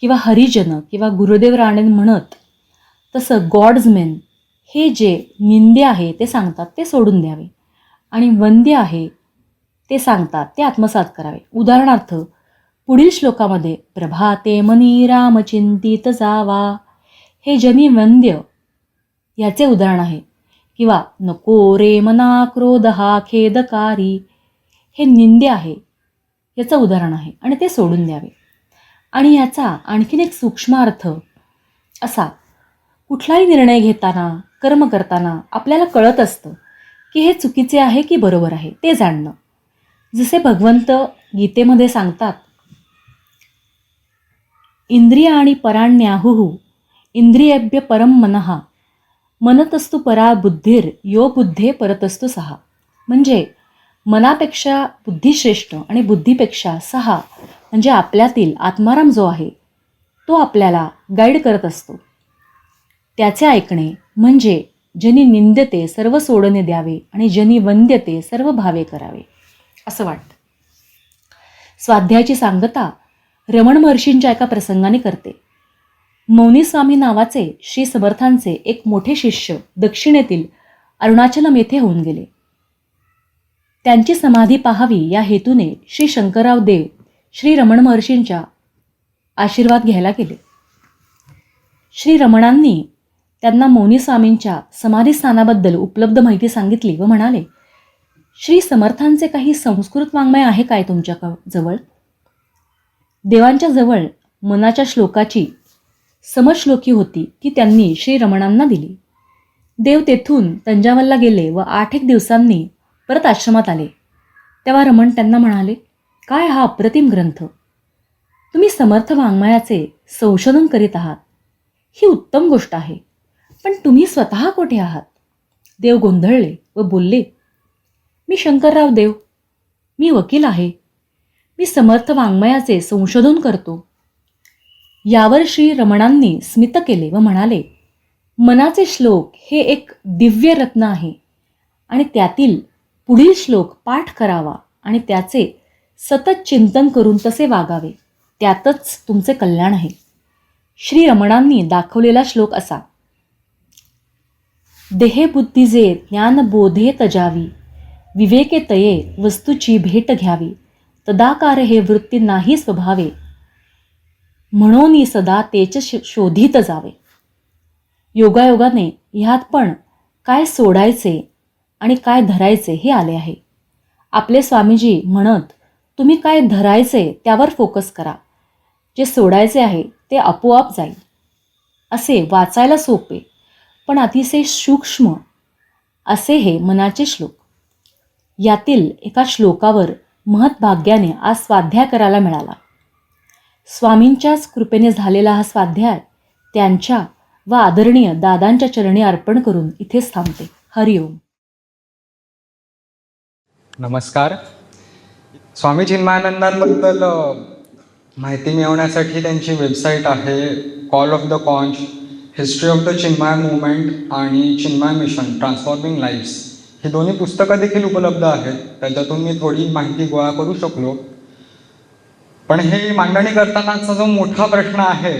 किंवा हरिजन किंवा गुरुदेव राणे म्हणत तसं गॉड्स मेन हे जे निंदे आहे ते सांगतात ते सोडून द्यावे आणि वंद्य आहे ते सांगतात ते आत्मसात करावे. उदाहरणार्थ, पुढील श्लोकामध्ये प्रभाते मनी रामचिंतित जावा हे जनी वंद्य याचे उदाहरण आहे. किंवा नको रे मना क्रोध हा खेदकारी हे निंदे आहे याचं उदाहरण आहे आणि ते सोडून द्यावे. आणि याचा आणखीन एक सूक्ष्म अर्थ असा, कुठलाही निर्णय घेताना, कर्म करताना आपल्याला कळत असतं की हे चुकीचे आहे की बरोबर आहे ते जाणणं. जसे भगवंत गीतेमध्ये सांगतात, इंद्रिय आणि पराण्याहुः इंद्रियेभ्य परम मनः मनतस्तु परा बुद्धिर यो बुद्धे परतस्तु सहा. म्हणजे मनापेक्षा बुद्धी श्रेष्ठ आणि बुद्धीपेक्षा सहा म्हणजे आपल्यातील आत्माराम जो आहे तो आपल्याला गाईड करत असतो. त्याचे ऐकणे म्हणजे जनी निंदते सर्व सोडणे द्यावे आणि जनी वंद्यते सर्व भावे करावे असं वाटतं. स्वाध्यायाची सांगता रमण महर्षींच्या एका प्रसंगाने करते. मौनी स्वामी नावाचे श्री समर्थांचे एक मोठे शिष्य दक्षिणेतील अरुणाचलम येथे होऊन गेले. त्यांची समाधी पाहावी या हेतूने श्री शंकरराव देव श्री रमण महर्षींच्या आशीर्वाद घ्यायला गेले. श्री रमणांनी त्यांना मौनी स्वामींच्या समाधीस्थानाबद्दल उपलब्ध माहिती सांगितली व म्हणाले, श्री समर्थांचे काही संस्कृत वाङ्मय आहे काय तुमच्या जवळ? देवांच्या जवळ मनाच्या श्लोकाची समश्लोकी होती ती त्यांनी श्री रमणांना दिली. देव तेथून तंजावरला गेले व 8 दिवसांनी परत आश्रमात आले. तेव्हा रमण त्यांना म्हणाले, काय हा अप्रतिम ग्रंथ, तुम्ही समर्थ वाङ्मयाचे संशोधन करीत आहात, ही उत्तम गोष्ट आहे, पण तुम्ही स्वतः कोठे आहात? देव गोंधळले व बोलले, मी शंकरराव देव, मी वकील आहे, मी समर्थ वाङ्मयाचे संशोधन करतो. यावर श्री रमणांनी स्मित केले व म्हणाले, मनाचे श्लोक हे एक दिव्य रत्न आहे आणि त्यातील पुढील श्लोक पाठ करावा आणि त्याचे सतत चिंतन करून तसे वागावे, त्यातच तुमचे कल्याण आहे. श्री रमणांनी दाखवलेला श्लोक असा, देहे बुद्धीजे ज्ञान बोधे तजावी, विवेके तये वस्तूची भेट घ्यावी, तदाकार हे वृत्ती नाही स्वभावे, म्हणून सदा तेच शोधित जावे. योगायोगाने ह्यात पण काय सोडायचे आणि काय धरायचे हे आले आहे. आपले स्वामीजी म्हणत, तुम्ही काय धरायचे त्यावर फोकस करा, जे सोडायचे आहे ते आपोआप जाईल. असे वाचायला सोपे पण अतिशय सूक्ष्म असे हे मनाचे श्लोक. यातील एका श्लोकावर महत्भाग्याने आज स्वाध्याय करायला मिळाला. स्वामींच्याच कृपेने झालेला हा स्वाध्याय त्यांच्या व आदरणीय दादांच्या चरणी अर्पण करून इथेच थांबते. हरिओम. नमस्कार. स्वामी चिन्मयानंदांबद्दल माहिती मिळवण्यासाठी त्यांची वेबसाईट आहे call of the conch, history of the Chinmaya movement आणि चिन्मय मिशन ट्रान्सफॉर्मिंग लाईफ्स ही दोन्ही पुस्तकं देखील उपलब्ध आहेत. त्याच्यातून मी थोडी माहिती गोळा करू शकलो. पण हे मांडणी करतानाचा जो मोठा प्रश्न आहे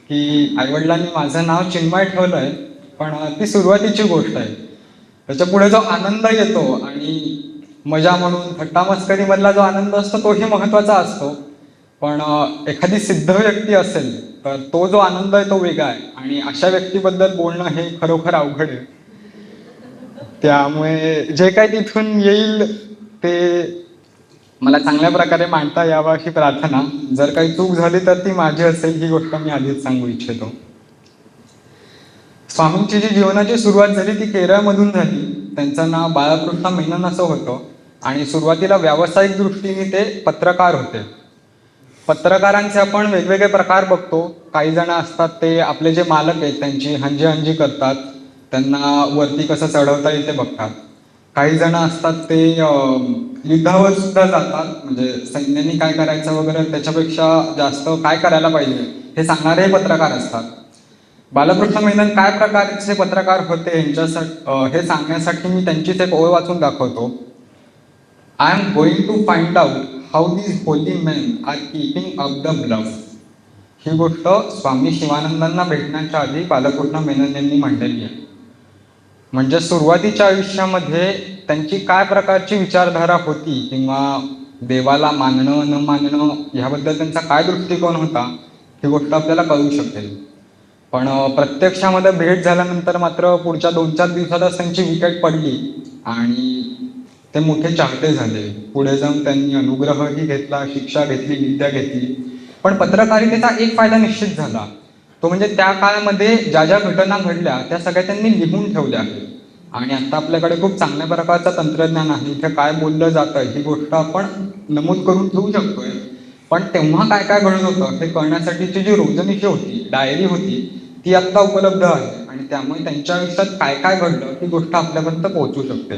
की आईवडिलांनी माझं नाव चिन्मय ठेवलं आहे, पण ती सुरुवातीची गोष्ट आहे. त्याच्या पुढे जो आनंद येतो आणि मजा म्हणून थट्टामस्करीमधला जो आनंद असतो तोही महत्त्वाचा असतो. पण एखादी सिद्ध व्यक्ती असेल तर तो जो आनंद आहे तो वेगळा आहे आणि अशा व्यक्तीबद्दल बोलणं हे खरोखर अवघड आहे. त्यामुळे जे काही तिथून येईल ते मला चांगल्या प्रकारे मांडता यावं अशी प्रार्थना. जर काही चूक झाली तर ती माझी असेल, ही गोष्ट मी आधीच सांगू इच्छितो. स्वामींची जी जीवनाची सुरुवात झाली ती केरळमधून झाली. त्यांचं नाव बाळकृष्ण मेनन असं होतं आणि सुरुवातीला व्यावसायिक दृष्टीने ते पत्रकार होते. पत्रकारांचे आपण वेगवेगळे प्रकार बघतो. काही जण असतात ते आपले जे मालक आहेत त्यांची हंजी करतात, त्यांना वरती कसं चढवता येईल ते बघतात. काही जण असतात ते युद्धावर सुद्धा जातात, म्हणजे सैन्याने काय करायचं वगैरे त्याच्यापेक्षा जास्त काय करायला पाहिजे हे सांगणारे पत्रकार असतात. बाळकृष्ण मेनन काय प्रकारचे पत्रकार होते यांच्यासाठी हे सांगण्यासाठी मी त्यांचीच एक ओळ वाचून दाखवतो. I am going to find out how these holy men are keeping up the bluff. ही गोष्ट स्वामी शिवानंदांना भेटण्याच्या आधी बाळकृष्ण मेनन यांनी मांडलेली आहे. म्हणजे सुरुवातीच्या आयुष्यामध्ये त्यांची काय प्रकारची विचारधारा होती किंवा देवाला मानणं न मानणं ह्याबद्दल त्यांचा काय दृष्टिकोन होता ही गोष्ट आपल्याला कळू शकेल. पण प्रत्यक्षामध्ये भेट झाल्यानंतर मात्र पुढच्या 2-4 दिवसातच त्यांची विकेट पडली आणि ते मोठे चाहते झाले. पुढे जाऊन त्यांनी अनुग्रहही घेतला, शिक्षा घेतली, विद्या घेतली. पण पत्रकारितेचा एक फायदा निश्चित झाला, तो म्हणजे त्या काळामध्ये ज्या ज्या घटना घडल्या त्या सगळ्या त्यांनी लिहून ठेवल्या आहेत. आणि आता आपल्याकडे खूप चांगल्या प्रकारचं तंत्रज्ञान आहे, इथे काय बोललं जातं ही गोष्ट आपण नमूद करून ठेवू शकतोय. पण तेव्हा काय काय घडत होतं हे कळण्यासाठीची जी रोजनिशी होती, डायरी होती, ती आत्ता उपलब्ध आहे आणि त्यामुळे त्यांच्या आयुष्यात काय काय घडलं ही गोष्ट आपल्यापर्यंत पोहोचू शकते.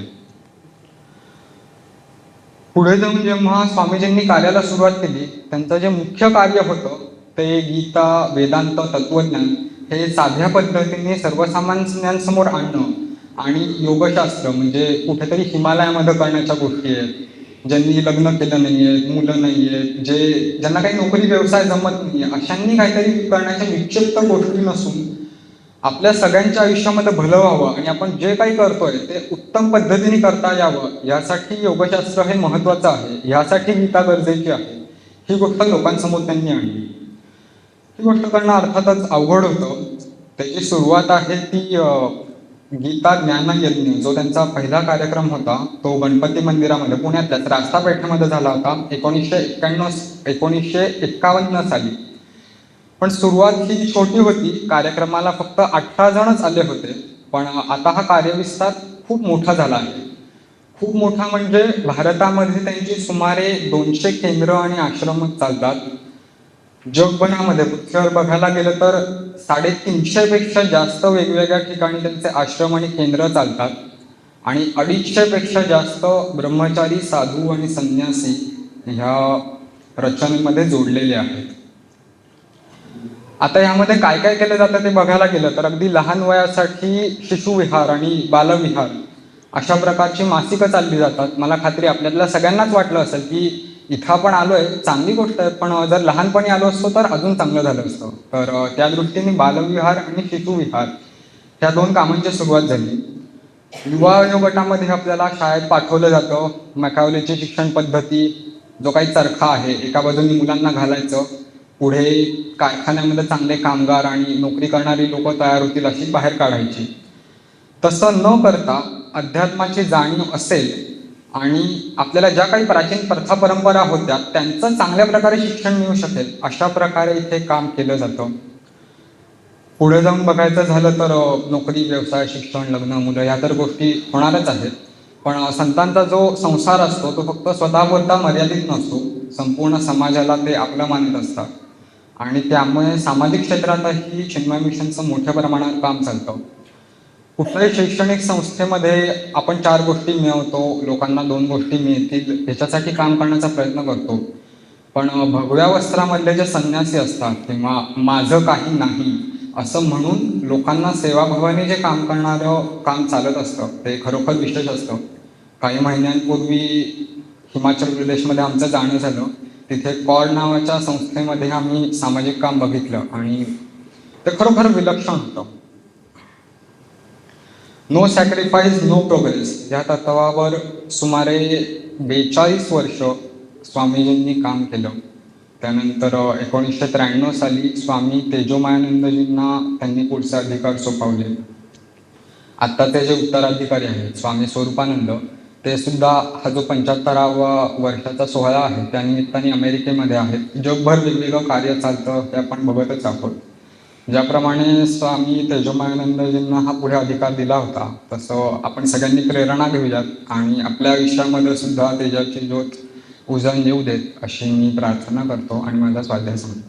पुढे जाऊन जेव्हा स्वामीजींनी कार्याला सुरुवात केली, त्यांचं जे मुख्य कार्य होतं ते गीता, वेदांत, तत्वज्ञान हे साध्या पद्धतीने सर्वसामान्यांसमोर आणणं आणि योगशास्त्र म्हणजे कुठेतरी हिमालयामध्ये करण्याच्या गोष्टी आहेत. ज्यांनी लग्न केलं नाहीये, मुलं नाहीये, ज्यांना काही नोकरी व्यवसाय जमत नाहीये, अशांनी काहीतरी करण्याच्या विक्षिप्त गोष्टी नसून आपल्या सगळ्यांच्या आयुष्यामध्ये भलं व्हावं आणि आपण जे काही करतोय ते उत्तम पद्धतीने करता यावं यासाठी योगशास्त्र हे महत्वाचं आहे, यासाठी गीता गरजेची आहे. ही गोष्ट लोकांसमोर त्यांनी आणली. ही गोष्ट करणं अर्थातच अवघड होतं. त्याची सुरुवात आहे ती गीता ज्ञान यज्ञ जो त्यांचा पहिला कार्यक्रम होता तो गणपती मंदिरामध्ये पुण्यातल्याच रास्तापेठेमध्ये झाला होता 1951 साली. पण सुरुवात ही छोटी होती. कार्यक्रमाला फक्त 18 जणच आले होते. पण आता हा कार्यविस्तार खूप मोठा झाला आहे. खूप मोठा म्हणजे भारतामध्ये त्यांची सुमारे 200 केंद्र आणि आश्रम चालतात. जगभरामध्ये पृथ्वीवर बघायला गेलं तर 350 पेक्षा जास्त वेगवेगळ्या ठिकाणी त्यांचे आश्रम आणि केंद्र चालतात आणि 250 पेक्षा जास्त ब्रह्मचारी, साधू आणि संन्यासी ह्या रचनेमध्ये जोडलेले आहेत. आता यामध्ये काय काय केलं जातं ते बघायला गेलं तर अगदी लहान वयासाठी शिशुविहार आणि बालविहार अशा प्रकारची मासिकं चालली जातात. मला खात्री आपल्याला सगळ्यांनाच वाटलं असेल की इथं आपण आलोय, चांगली गोष्ट आहे, पण जर लहानपणी आलो असतो तर अजून चांगलं झालं असतं. तर त्या दृष्टीने बालविहार आणि शिशुविहार ह्या 2 कामांची सुरुवात झाली. युवा वयोगटामध्ये आपल्याला शाळेत पाठवलं जातं. मॅकॅवलेची शिक्षण पद्धती जो काही चरखा आहे, एका बाजूनी मुलांना घालायचं, पुढे कारखान्यामध्ये चांगले कामगार आणि नोकरी करणारी लोक तयार होतील अशी बाहेर काढायची. तसं न करता अध्यात्माची जाणीव असेल आणि आपल्याला ज्या काही प्राचीन प्रथा परंपरा होत्या त्यांचं चांगल्या प्रकारे शिक्षण मिळू शकेल अशा प्रकारे इथे काम केलं जातं. पुढे जाऊन बघायचं झालं तर नोकरी, व्यवसाय, शिक्षण, लग्न, मुलं ह्या तर गोष्टी होणारच आहेत. पण संतांचा जो संसार असतो तो फक्त स्वतःपुरता मर्यादित नसतो. संपूर्ण समाजाला ते आपलं मानत असतात आणि त्यामुळे सामाजिक क्षेत्रातही चिन्मय मिशनचं मोठ्या प्रमाणात काम चालतं. कुठल्याही शैक्षणिक संस्थेमध्ये आपण 4 गोष्टी मिळवतो, लोकांना 2 गोष्टी मिळतील ह्याच्यासाठी काम करण्याचा प्रयत्न करतो. पण भगव्या वस्त्रामधले जे संन्यासी असतात किंवा माझं काही नाही असं म्हणून लोकांना सेवाभावाने जे काम करणारं काम चालत असतं ते खरोखर विशेष असतं. काही महिन्यांपूर्वी हिमाचल प्रदेशमध्ये आमचं जाणं झालं. तिथे कॉर नावाच्या संस्थेमध्ये आम्ही सामाजिक काम बघितलं आणि ते खरोखर विलक्षण होतं. नो सॅक्रिफाईस नो प्रोग्रेस या तत्वावर सुमारे 42 वर्ष स्वामीजींनी काम केलं. त्यानंतर 1993 साली स्वामी तेजोमयानंदजींना त्यांनी पुढचे अधिकार सोपवले. आत्ता ते जे उत्तराधिकारी आहेत स्वामी स्वरूपानंद ते ते सुद्धा हा जो 75वा वर्षाचा सोहळा आहे त्यानिमित्ताने अमेरिकेमध्ये आहेत. जगभर वेगवेगळं कार्य चालतं हे आपण बघतच आहोत. ज्याप्रमाणे स्वामी तेजोमयानंदजींना हा पुढे अधिकार दिला होता, तसं आपण सगळ्यांनी प्रेरणा घेऊयात आणि आपल्या आयुष्यामध्ये सुद्धा तेजाची ज्योत उजळून येऊ देत अशी मी प्रार्थना करतो आणि माझा स्वाध्याय सांगतो.